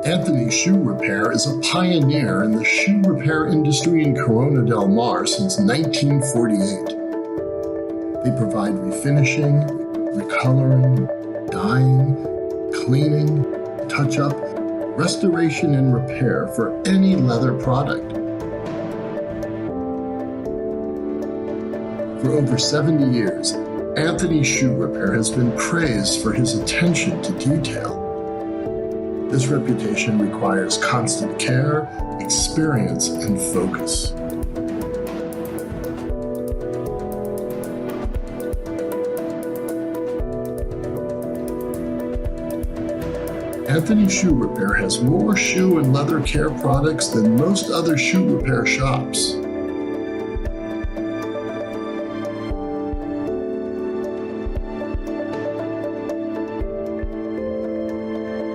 Anthony Shoe Repair is a pioneer in the shoe repair industry in Corona del Mar since 1948. They provide refinishing, recoloring, dyeing, cleaning, touch-up, restoration, and repair for any leather product. For over 70 years, Anthony Shoe Repair has been praised for his attention to detail. This reputation requires constant care, experience, and focus. Anthony Shoe Repair has more shoe and leather care products than most other shoe repair shops.